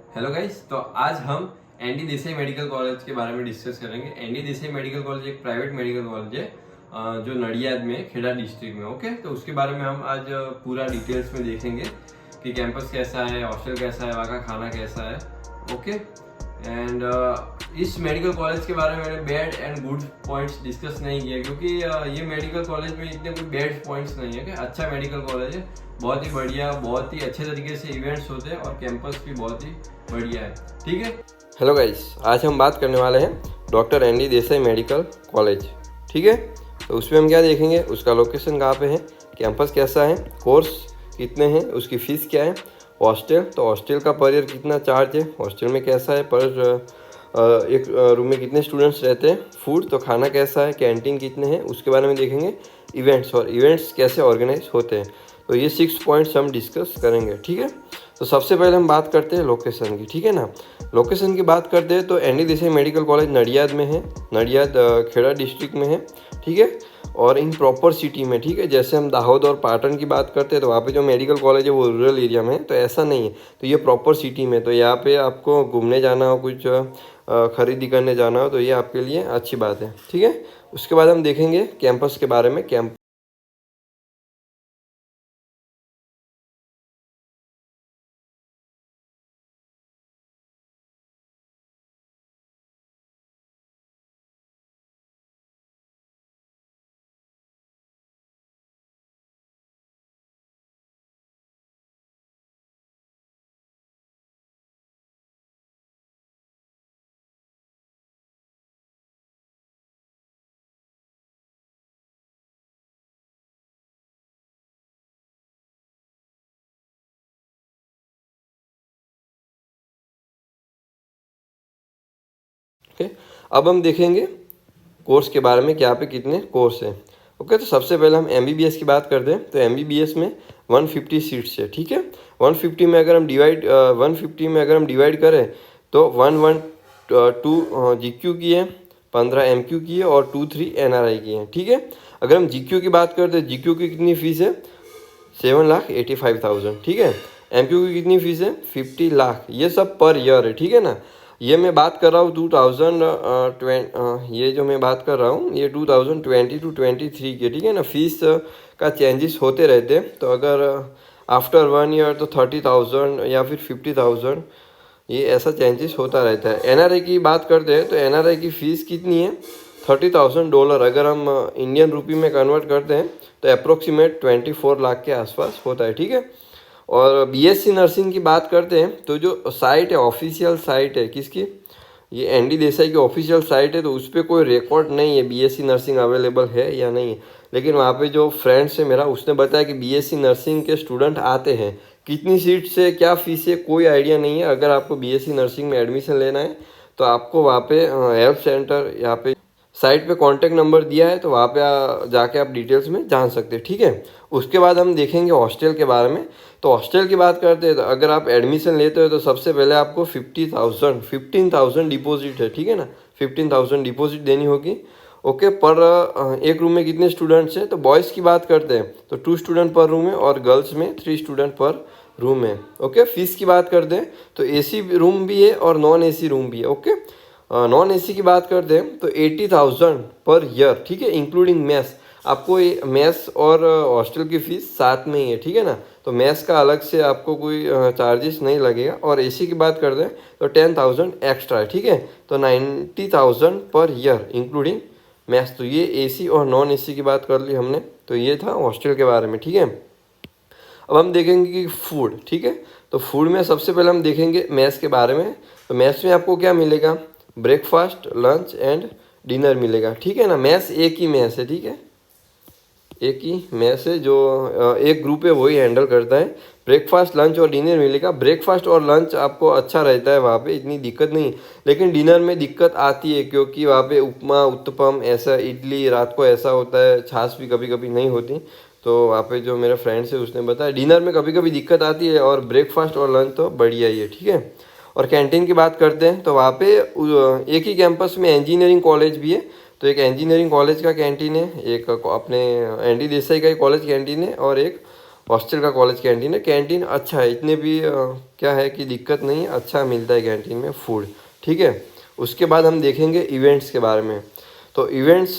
Hello guys, तो आज हम एनडी देसाई मेडिकल कॉलेज के बारे में डिस्कस करेंगे। एनडी देसाई मेडिकल कॉलेज एक प्राइवेट मेडिकल कॉलेज है जो नडियाद में है, खेड़ा डिस्ट्रिक्ट में। ओके, तो उसके बारे में हम आज पूरा डिटेल्स में देखेंगे कि कैंपस कैसा है, हॉस्टल कैसा है, वहाँ का खाना कैसा है। ओके, एंड इस मेडिकल कॉलेज के बारे में मैंने bad and good points discuss नहीं किया, क्योंकि ये मेडिकल कॉलेज में इतने कोई बैड पॉइंट्स नहीं है। कि अच्छा मेडिकल कॉलेज है, बहुत ही बढ़िया, बहुत ही अच्छे तरीके से इवेंट्स होते हैं और कैंपस भी बहुत ही बढ़िया है। ठीक है। हेलो गाइस, आज हम बात करने वाले हैं doctor ND Desai medical college. ठीक है, तो उसमें हम क्या देखेंगे, उसका लोकेशन कहाँ पे है, कैंपस कैसा है, कोर्स कितने हैं, उसकी फ़ीस क्या है, हॉस्टल, तो हॉस्टल का पर ईयर कितना चार्ज है, हॉस्टल में कैसा है, पर एक रूम में कितने स्टूडेंट्स रहते हैं, फूड तो खाना कैसा है, कैंटीन कितने हैं, उसके बारे में देखेंगे। इवेंट्स और इवेंट्स कैसे ऑर्गेनाइज होते हैं, तो ये 6 पॉइंट्स हम डिस्कस करेंगे। ठीक है, तो सबसे पहले हम बात करते हैं लोकेशन की। ठीक है ना, लोकेशन की बात करते हैं तो ND Desai medical college Nadiad में है, नडियाद खेड़ा डिस्ट्रिक्ट में है। ठीक है, और इन प्रॉपर सिटी में। ठीक है, जैसे हम दाहोद और पाटन की बात करते हैं तो वहाँ पे जो मेडिकल कॉलेज है वो रूरल एरिया में है, तो ऐसा नहीं है। तो ये प्रॉपर सिटी में, तो यहाँ पे आपको घूमने जाना हो, कुछ खरीदी करने जाना हो, तो ये आपके लिए अच्छी बात है। ठीक है, उसके बाद हम देखेंगे कैंपस के बारे में। ओके, अब हम देखेंगे कोर्स के बारे में कि यहाँ पे कितने कोर्स हैं। ओके, तो सबसे पहले हम एमबीबीएस की बात करते हैं। तो एमबीबीएस में 150 सीट्स है। ठीक है, 150 में अगर हम डिवाइड करें तो 112 जीक्यू की है, 15 एमक्यू की है और 23 एनआरआई की है। ठीक है, अगर हम जीक्यू की बात करते हैं, जीक्यू की कितनी फीस है, 7,85,000। ठीक है, एमक्यू की कितनी फीस है, 50 लाख। ये सब पर ईयर है। ठीक है ना, ये मैं बात कर रहा हूँ 2020, ये जो मैं बात कर रहा हूँ ये 2020 टू 23 के। ठीक है ना, फीस का चेंजेस होते रहते हैं। तो अगर आफ्टर 1 ईयर तो 30,000 या फिर 50,000, ये ऐसा चेंजेस होता रहता है। एनआरआई की बात करते हैं तो एनआरआई की फ़ीस कितनी है, $30,000। अगर हम इंडियन रुपी में कन्वर्ट करते हैं तो अप्रोक्सीमेट 24 लाख के आसपास होता है। ठीक है, और बीएससी नर्सिंग की बात करते हैं तो जो साइट है, ऑफिशियल साइट है किसकी, ये एनडी देसाई की ऑफिशियल साइट है, तो उस पर कोई रिकॉर्ड नहीं है बीएससी नर्सिंग अवेलेबल है या नहीं है। लेकिन वहाँ पे जो फ्रेंड्स है मेरा, उसने बताया कि बीएससी नर्सिंग के स्टूडेंट आते हैं। कितनी सीट से क्या फीस है कोई आइडिया नहीं है। अगर आपको बीएससी नर्सिंग में एडमिशन लेना है तो आपको वहाँ पे हेल्प सेंटर, यहाँ पे साइट पे कॉन्टैक्ट नंबर दिया है, तो वहाँ पे जाके आप डिटेल्स में जान सकते हैं। ठीक है, उसके बाद हम देखेंगे हॉस्टल के बारे में। तो हॉस्टल की बात करते हैं तो अगर आप एडमिशन लेते हो तो सबसे पहले आपको 15,000 डिपॉजिट है। ठीक है ना, 15,000 डिपॉजिट देनी होगी। ओके, पर एक रूम में कितने स्टूडेंट्स हैं, तो बॉयज़ की बात करते हैं तो 2 स्टूडेंट पर रूम है और गर्ल्स में 3 स्टूडेंट पर रूम है। ओके, फीस की बात करते हैं तो एसी रूम भी है और नॉन एसी रूम भी है। ओके, नॉन एसी की बात करते हैं तो 80,000 पर ईयर। ठीक है, इंक्लूडिंग मेस। आपको ये मेस और हॉस्टल की फ़ीस साथ में ही है। ठीक है ना, तो मेस का अलग से आपको कोई चार्जेस नहीं लगेगा। और एसी की बात करते हैं तो 10,000 एक्स्ट्रा है। ठीक है, तो 90,000 पर ईयर इंक्लूडिंग मैथ्स। तो ये एसी और नॉन एसी की बात कर ली हमने, तो ये था हॉस्टल के बारे में। ठीक है, अब हम देखेंगे कि फूड। ठीक है, तो फूड में सबसे पहले हम देखेंगे मैथ्स के बारे में। तो मैथ्स में आपको क्या मिलेगा, ब्रेकफास्ट, लंच एंड डिनर मिलेगा। ठीक है ना, मैथ्स एक ही मैथ्स है। ठीक है, एक ही मैस है, जो एक ग्रुप है वही हैंडल करता है। ब्रेकफास्ट, लंच और डिनर मिलेगा। ब्रेकफास्ट और लंच आपको अच्छा रहता है, वहाँ पे इतनी दिक्कत नहीं। लेकिन डिनर में दिक्कत आती है, क्योंकि वहाँ पे उपमा, उत्तपम, ऐसा इडली रात को ऐसा होता है, छाछ भी कभी कभी नहीं होती। तो वहाँ पे जो मेरा फ्रेंड्स है उसने बताया डिनर में कभी कभी दिक्कत आती है, और ब्रेकफास्ट और लंच तो बढ़िया ही है। ठीक है, और कैंटीन की बात करते हैं तो वहाँ पे एक ही कैंपस में इंजीनियरिंग कॉलेज भी है। तो एक इंजीनियरिंग कॉलेज का कैंटीन है, एक अपने एनडी देसाई का ही कॉलेज कैंटीन है, और एक हॉस्टल का कॉलेज कैंटीन है। कैंटीन अच्छा है, इतने भी क्या है कि दिक्कत नहीं है, अच्छा मिलता है कैंटीन में फूड, ठीक है। उसके बाद हम देखेंगे इवेंट्स के बारे में। तो इवेंट्स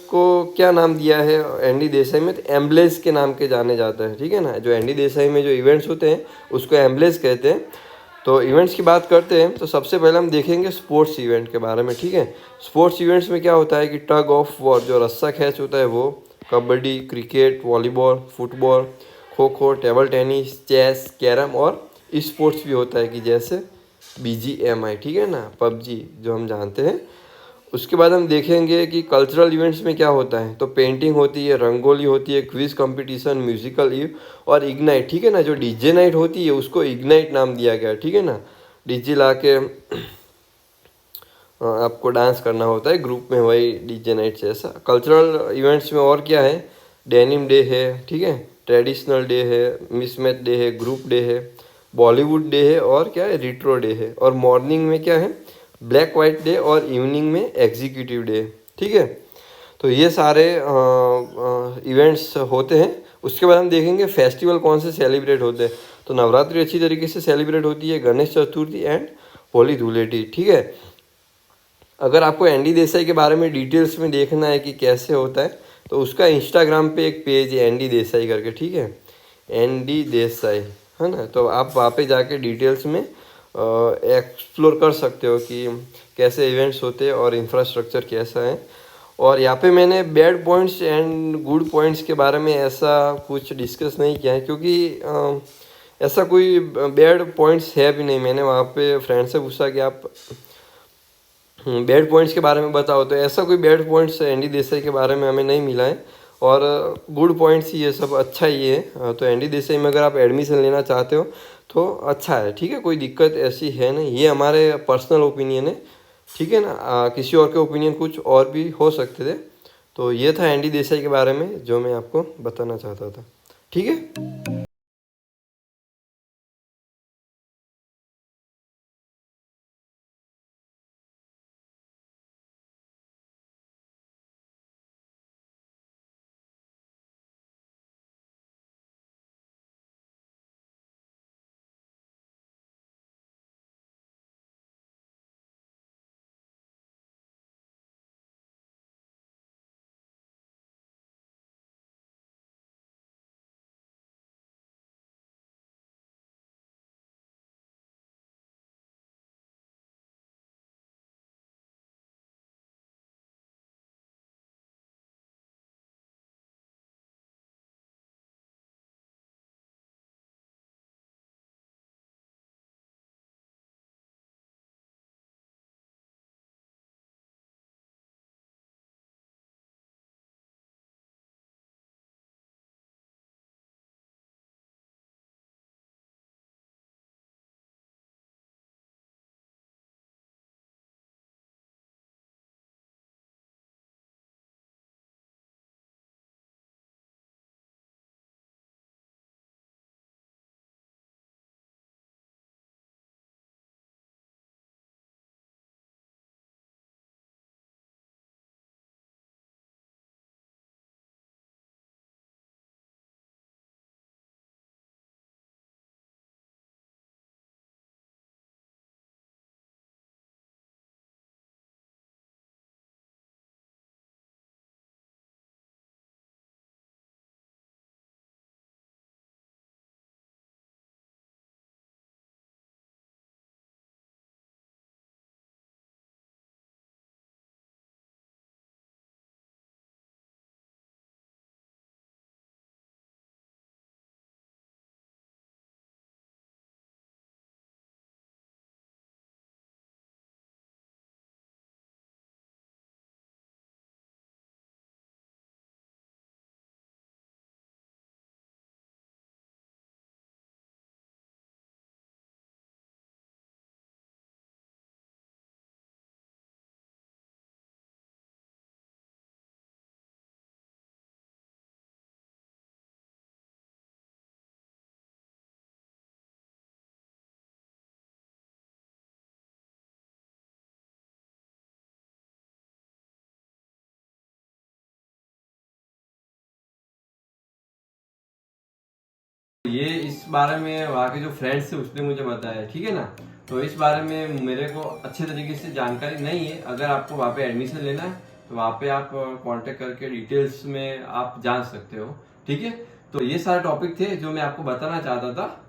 को क्या नाम दिया है एनडी देसाई में, तो एम्बलेस के नाम के जाने जाता है, ठीक है ना। जो एनडी देसाई में जो इवेंट्स होते हैं उसको एम्बलेस कहते हैं। तो इवेंट्स की बात करते हैं तो सबसे पहले हम देखेंगे स्पोर्ट्स इवेंट के बारे में, ठीक है। स्पोर्ट्स इवेंट्स में क्या होता है कि टग ऑफ वॉर, जो रस्सा खींच होता है वो, kabaddi, cricket, volleyball, football, kho kho, table tennis, chess, carrom, और स्पोर्ट्स भी होता है कि जैसे BGMI, ठीक है ना, पबजी जो हम जानते हैं। उसके बाद हम देखेंगे कि कल्चरल इवेंट्स में क्या होता है, तो पेंटिंग होती है, रंगोली होती है, क्विज कंपटीशन, म्यूजिकल इव और इग्नाइट, ठीक है ना। जो डीजे नाइट होती है उसको इग्नाइट नाम दिया गया, ठीक है ना। डीजे ला के आपको डांस करना होता है ग्रुप में, वही डीजे नाइट जैसा। कल्चरल इवेंट्स में और क्या है, डेनिम डे है, ठीक है, ट्रेडिशनल डे है, मिसमैच डे है, ग्रुप डे है, बॉलीवुड डे है, और क्या है, रिट्रो डे है। और मॉर्निंग में क्या है, ब्लैक वाइट डे, और इवनिंग में एग्जीक्यूटिव डे, ठीक है। तो ये सारे इवेंट्स होते हैं। उसके बाद हम देखेंगे फेस्टिवल कौन से सेलिब्रेट होते हैं। तो नवरात्रि अच्छी तरीके से सेलिब्रेट होती है, गणेश चतुर्थी एंड होली धूलेटी, ठीक है। अगर आपको एनडी देसाई के बारे में डिटेल्स में देखना है कि कैसे होता है, तो उसका इंस्टाग्राम पे एक पेज है एनडी देसाई करके, ठीक है, एनडी देसाई, है ना। तो आप वहाँ पे जाके डिटेल्स में एक्सप्लोर कर सकते हो कि कैसे इवेंट्स होते हैं और इंफ्रास्ट्रक्चर कैसा है। और यहाँ पे मैंने bad points and good points के बारे में ऐसा कुछ डिस्कस नहीं किया है, क्योंकि ऐसा कोई बैड पॉइंट्स है भी नहीं। मैंने वहाँ पे फ्रेंड से पूछा कि आप बैड पॉइंट्स के बारे में बताओ, तो ऐसा कोई बैड पॉइंट्स एनडी देसाई के बारे में हमें नहीं मिला है। और गुड पॉइंट्स ये सब अच्छा ही है। तो एनडी देसाई में अगर आप एडमिशन लेना चाहते हो तो अच्छा है, ठीक है, कोई दिक्कत ऐसी है नहीं। ये हमारे पर्सनल ओपिनियन है, ठीक है ना। किसी और के ओपिनियन कुछ और भी हो सकते थे। तो ये था एनडी देसाई के बारे में जो मैं आपको बताना चाहता था, ठीक है। ये इस बारे में वहाँ के जो फ्रेंड्स थे उसने मुझे बताया, ठीक है ना। तो इस बारे में मेरे को अच्छे तरीके से जानकारी नहीं है। अगर आपको वहाँ पे एडमिशन लेना है तो वहाँ पे आप कांटेक्ट करके डिटेल्स में आप जान सकते हो, ठीक है। तो ये सारे टॉपिक थे जो मैं आपको बताना चाहता था।